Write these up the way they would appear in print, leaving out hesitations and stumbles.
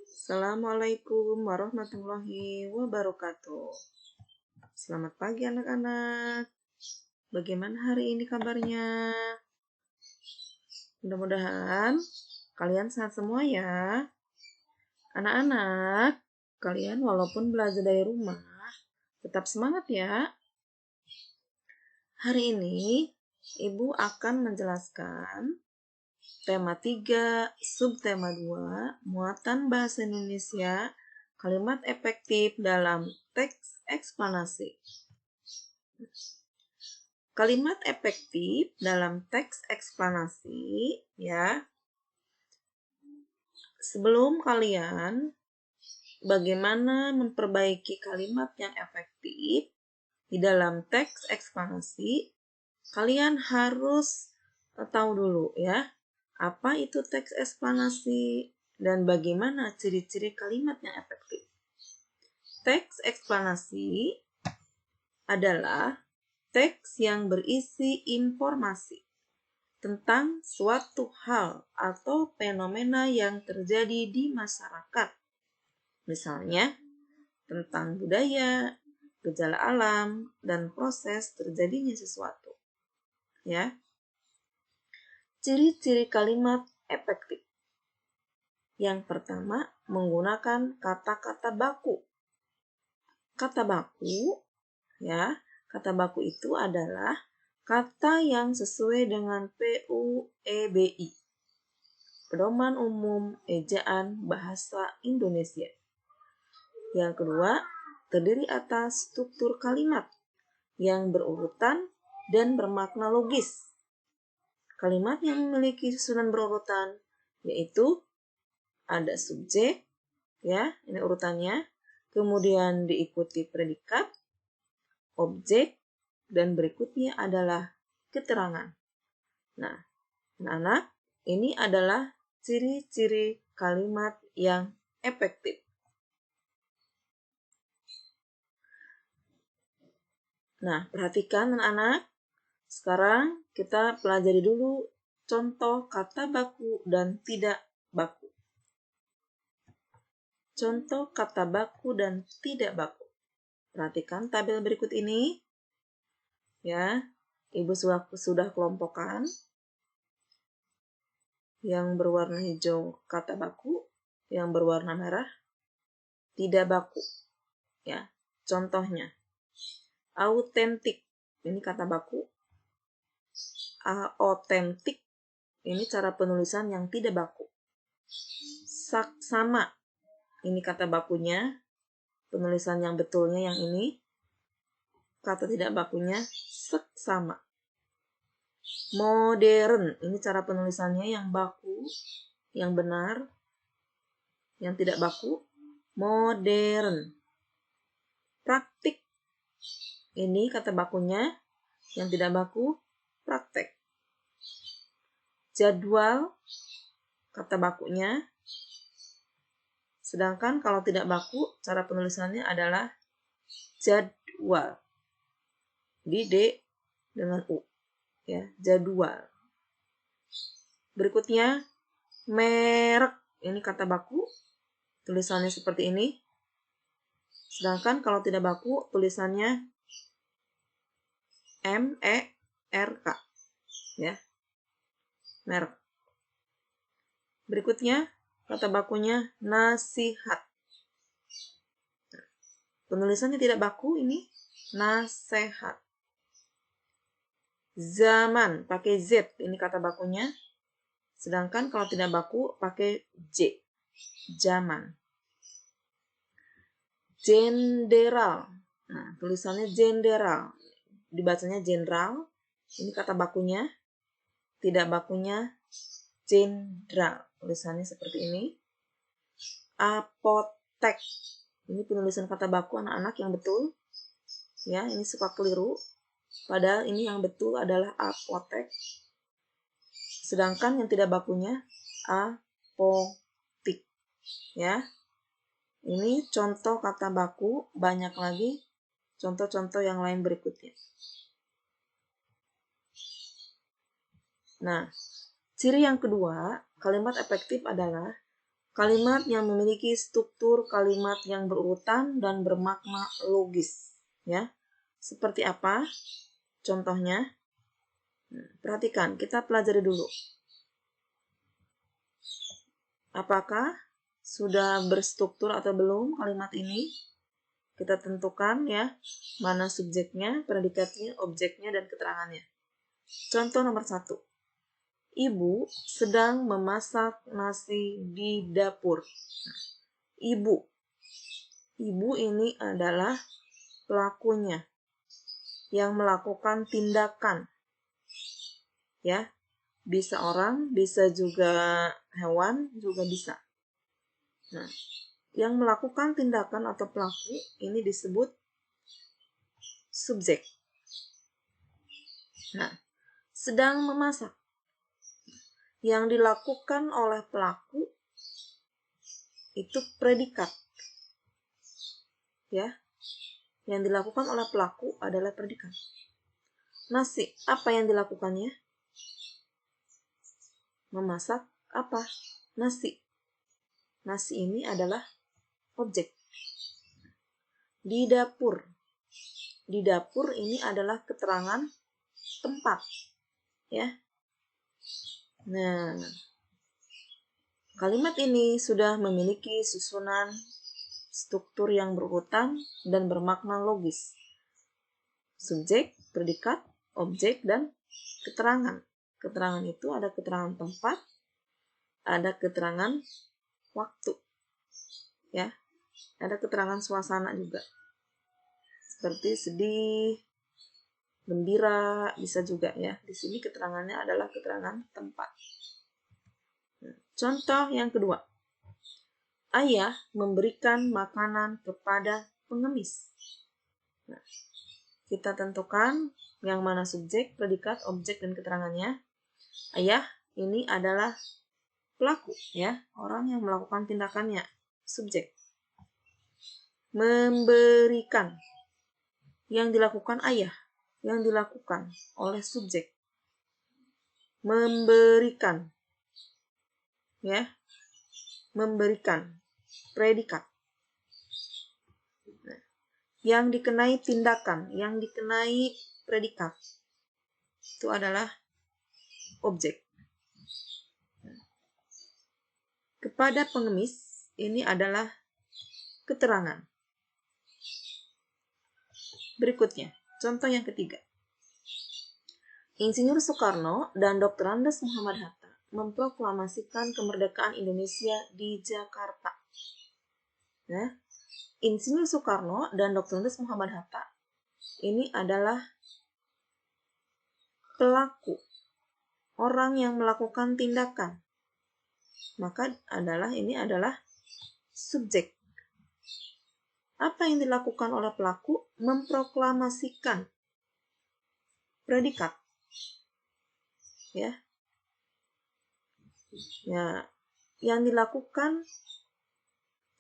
Assalamualaikum warahmatullahi wabarakatuh. Selamat pagi anak-anak. Bagaimana hari ini kabarnya? Mudah-mudahan kalian sehat semua ya. Anak-anak, kalian walaupun belajar dari rumah, tetap semangat ya. Hari ini Ibu akan menjelaskan tema 3, subtema 2, muatan bahasa Indonesia, kalimat efektif dalam teks eksplanasi. Kalimat efektif dalam teks eksplanasi, ya. Sebelum kalian bagaimana memperbaiki kalimat yang efektif di dalam teks eksplanasi, kalian harus tahu dulu ya, apa itu teks eksplanasi dan bagaimana ciri-ciri kalimat yang efektif. Teks eksplanasi adalah teks yang berisi informasi tentang suatu hal atau fenomena yang terjadi di masyarakat. Misalnya, tentang budaya, gejala alam, dan proses terjadinya sesuatu. Ya. Ciri-ciri kalimat efektif. Yang pertama, menggunakan kata-kata baku. Kata baku, ya, kata baku itu adalah kata yang sesuai dengan PUEBI, Pedoman Umum Ejaan Bahasa Indonesia. Yang kedua, terdiri atas struktur kalimat yang berurutan dan bermakna logis. Kalimat yang memiliki susunan berurutan yaitu ada subjek, ya, ini urutannya, kemudian diikuti predikat, objek, dan berikutnya adalah keterangan. Nah, anak-anak, ini adalah ciri-ciri kalimat yang efektif. Nah, perhatikan anak-anak. Sekarang kita pelajari dulu contoh kata baku dan tidak baku. Contoh kata baku dan tidak baku. Perhatikan tabel berikut ini. Ya, Ibu sudah kelompokkan. Yang berwarna hijau kata baku, yang berwarna merah tidak baku. Ya, contohnya autentik, ini kata baku. Aotentik, ini cara penulisan yang tidak baku. Saksama, ini kata bakunya, penulisan yang betulnya yang ini. Kata tidak bakunya seksama. Modern, ini cara penulisannya yang baku, yang benar, yang tidak baku. Modern. Praktik, ini kata bakunya, yang tidak baku, praktek. Jadwal, kata bakunya. Sedangkan kalau tidak baku, cara penulisannya adalah jadwal. Di D dengan U. Ya, jadwal. Berikutnya, merek. Ini kata baku. Tulisannya seperti ini. Sedangkan kalau tidak baku, tulisannya MERK. Ya. Merek. Berikutnya, kata bakunya nasihat. Penulisannya tidak baku ini nasihat. Zaman pakai Z, ini kata bakunya. Sedangkan kalau tidak baku pakai J. Zaman. Jenderal. Nah, tulisannya jenderal. Dibacanya jenderal. Ini kata bakunya. Tidak bakunya jenderal. Tulisannya seperti ini. Apotek. Ini penulisan kata baku anak-anak yang betul. Ya, ini suka keliru. Padahal ini yang betul adalah apotek. Sedangkan yang tidak bakunya apotik. Ya. Ini contoh kata baku, banyak lagi contoh-contoh yang lain berikutnya. Nah, ciri yang kedua, kalimat efektif adalah kalimat yang memiliki struktur kalimat yang berurutan dan bermakna logis. Ya, seperti apa? Contohnya, perhatikan, kita pelajari dulu. Apakah sudah berstruktur atau belum kalimat ini? Kita tentukan ya, mana subjeknya, predikatnya, objeknya, dan keterangannya. Contoh nomor 1. Ibu sedang memasak nasi di dapur. Ibu. Ibu ini adalah pelakunya yang melakukan tindakan. Ya, bisa orang, bisa juga hewan, juga bisa. Nah, yang melakukan tindakan atau pelaku ini disebut subjek. Nah, sedang memasak. Yang dilakukan oleh pelaku itu predikat. Ya. Yang dilakukan oleh pelaku adalah predikat. Nasi, apa yang dilakukannya? Memasak apa? Nasi. Nasi ini adalah objek. Di dapur. Di dapur ini adalah keterangan tempat. Ya. Nah, kalimat ini sudah memiliki susunan struktur yang berurutan dan bermakna logis. Subjek, predikat, objek, dan keterangan. Keterangan itu ada keterangan tempat, ada keterangan waktu. Ya. Ada keterangan suasana juga. Seperti sedih, gembira, bisa juga ya. Di sini keterangannya adalah keterangan tempat. Contoh yang kedua. Ayah memberikan makanan kepada pengemis. Nah, kita tentukan yang mana subjek, predikat, objek, dan keterangannya. Ayah ini adalah pelaku, ya, orang yang melakukan tindakannya, subjek. Memberikan, yang dilakukan ayah, yang dilakukan oleh subjek. Memberikan, ya, memberikan, predikat. Nah, yang dikenai tindakan, yang dikenai predikat, itu adalah objek. Kepada pengemis, ini adalah keterangan. Berikutnya, contoh yang ketiga. Insinyur Soekarno dan Dr. Andes Muhammad Hatta memproklamasikan kemerdekaan Indonesia di Jakarta. Nah, Insinyur Soekarno dan Dr. Andes Muhammad Hatta ini adalah pelaku, orang yang melakukan tindakan. Maka ini adalah subjek. Apa yang dilakukan oleh pelaku? Memproklamasikan predikat. Ya. Ya, yang dilakukan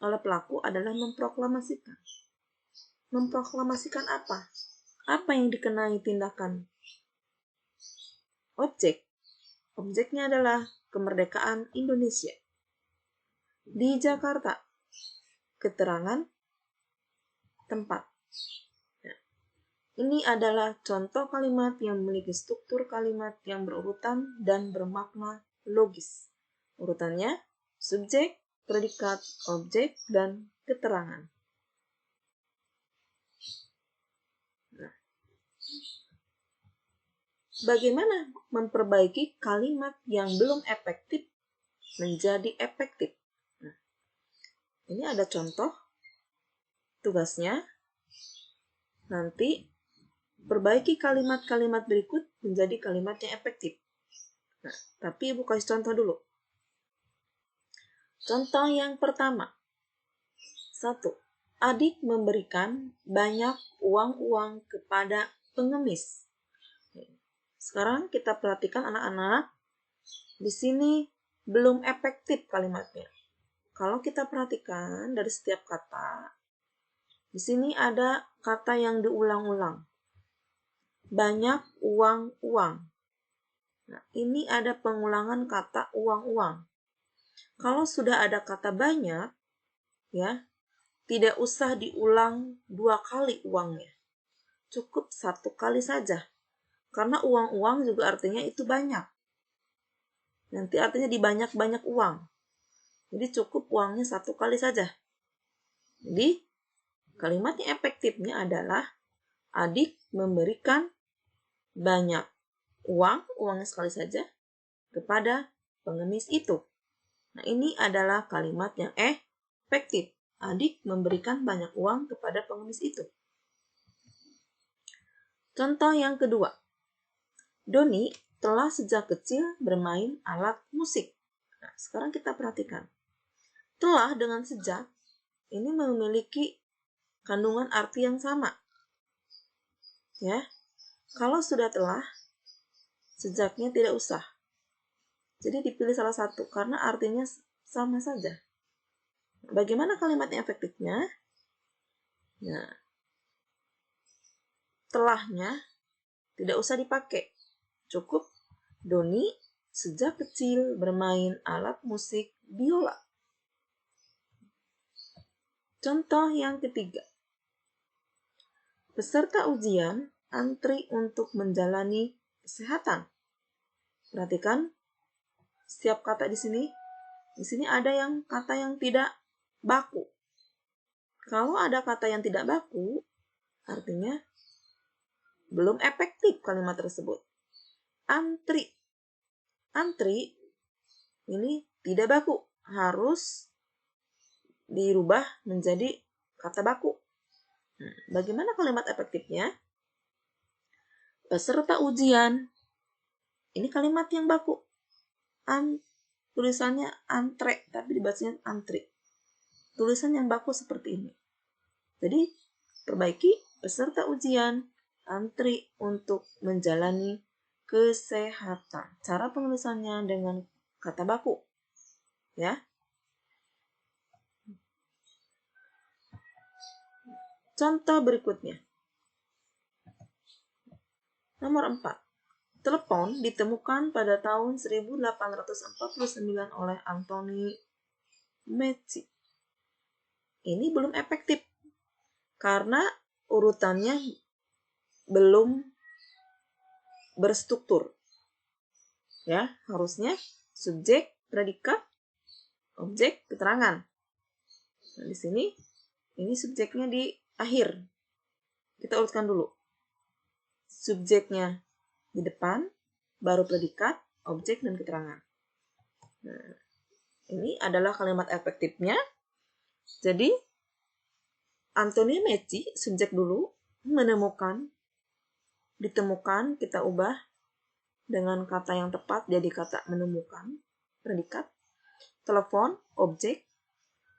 oleh pelaku adalah memproklamasikan. Memproklamasikan apa? Apa yang dikenai tindakan? Objek. Objeknya adalah kemerdekaan Indonesia. Di Jakarta. Keterangan tempat. Nah, ini adalah contoh kalimat yang memiliki struktur kalimat yang berurutan dan bermakna logis. Urutannya subjek, predikat, objek, dan keterangan. Nah, bagaimana memperbaiki kalimat yang belum efektif menjadi efektif? Nah, ini ada contoh tugasnya. Nanti perbaiki kalimat-kalimat berikut menjadi kalimat yang efektif. Nah, tapi Ibu kasih contoh dulu. Contoh yang pertama. 1. Adik memberikan banyak uang-uang kepada pengemis. Sekarang kita perhatikan anak-anak. Di sini belum efektif kalimatnya. Kalau kita perhatikan dari setiap kata, di sini ada kata yang diulang-ulang. Banyak uang-uang. Nah, ini ada pengulangan kata uang-uang. Kalau sudah ada kata banyak, ya, tidak usah diulang 2 kali uangnya. Cukup 1 kali saja. Karena uang-uang juga artinya itu banyak. Nanti artinya dibanyak-banyak uang. Jadi cukup uangnya 1 kali saja. Jadi kalimat yang efektifnya adalah adik memberikan banyak uangnya sekali saja, kepada pengemis itu. Nah, ini adalah kalimat yang efektif. Adik memberikan banyak uang kepada pengemis itu. Contoh yang kedua. Doni telah sejak kecil bermain alat musik. Nah, sekarang kita perhatikan. Telah dengan sejak ini memiliki kandungan arti yang sama. Ya. Kalau sudah telah, sejaknya tidak usah. Jadi dipilih salah satu karena artinya sama saja. Bagaimana kalimat yang efektifnya? Nah, telahnya tidak usah dipakai. Cukup Doni sejak kecil bermain alat musik biola. Contoh yang ketiga. Peserta ujian antri untuk menjalani kesehatan. Perhatikan setiap kata di sini. Di sini ada yang kata yang tidak baku. Kalau ada kata yang tidak baku, artinya belum efektif kalimat tersebut. Antri. Antri ini tidak baku. Harus dirubah menjadi kata baku. Bagaimana kalimat efektifnya? Peserta ujian. Ini kalimat yang baku. Tulisannya antre, tapi dibacanya antri. Tulisan yang baku seperti ini. Jadi, perbaiki peserta ujian antri untuk menjalani kesehatan. Cara penulisannya dengan kata baku. Ya. Contoh berikutnya. Nomor 4. Telepon ditemukan pada tahun 1849 oleh Anthony Mecci. Ini belum efektif karena urutannya belum berstruktur. Ya, harusnya subjek, predikat, objek, keterangan. Nah, di sini ini subjeknya di akhir. Kita urutkan dulu. Subjeknya di depan, baru predikat, objek, dan keterangan. Nah, ini adalah kalimat efektifnya. Jadi, Anthony Mecci, subjek dulu, menemukan, ditemukan, kita ubah dengan kata yang tepat, jadi kata menemukan, predikat, telepon, objek,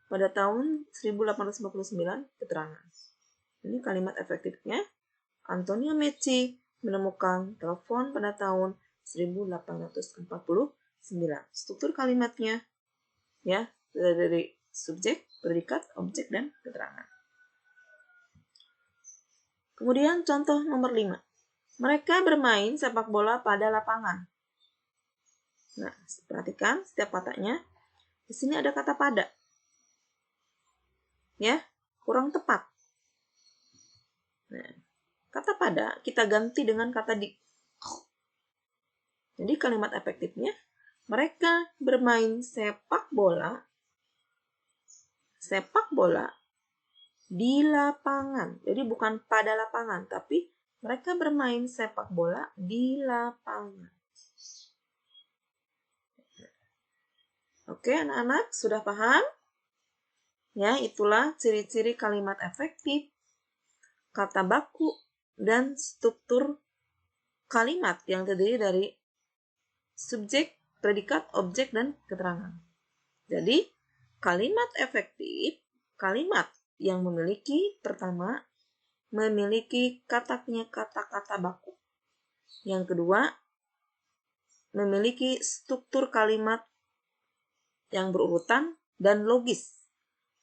pada tahun 1849, keterangan. Ini kalimat efektifnya. Anthony Mecci menemukan telepon pada tahun 1849. Struktur kalimatnya ya dari subjek, predikat, objek, dan keterangan. Kemudian contoh nomor 5. Mereka bermain sepak bola pada lapangan. Nah, perhatikan setiap katanya. Di sini ada kata pada. Ya, kurang tepat. Nah, kata pada kita ganti dengan kata di. Jadi kalimat efektifnya, mereka bermain sepak bola di lapangan. Jadi bukan pada lapangan, tapi mereka bermain sepak bola di lapangan. Oke, anak-anak sudah paham? Ya, itulah ciri-ciri kalimat efektif, kata baku, dan struktur kalimat yang terdiri dari subjek, predikat, objek, dan keterangan. Jadi, kalimat efektif, kalimat yang memiliki, pertama, memiliki kata-kata baku. Yang kedua, memiliki struktur kalimat yang berurutan dan logis,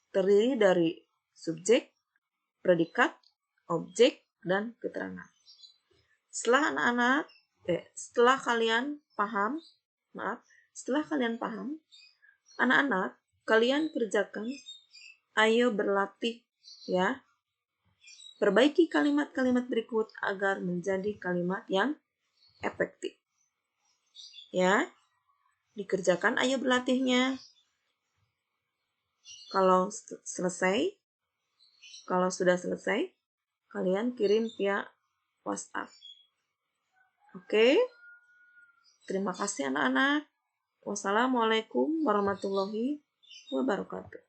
terdiri dari subjek, predikat, objek, dan keterangan. Setelah kalian paham, Anak-anak, kalian kerjakan. Ayo berlatih ya. Perbaiki kalimat-kalimat berikut agar menjadi kalimat yang efektif. Ya, dikerjakan, ayo berlatihnya. Kalau sudah selesai, kalian kirim via WhatsApp. Oke? Terima kasih anak-anak. Wassalamualaikum warahmatullahi wabarakatuh.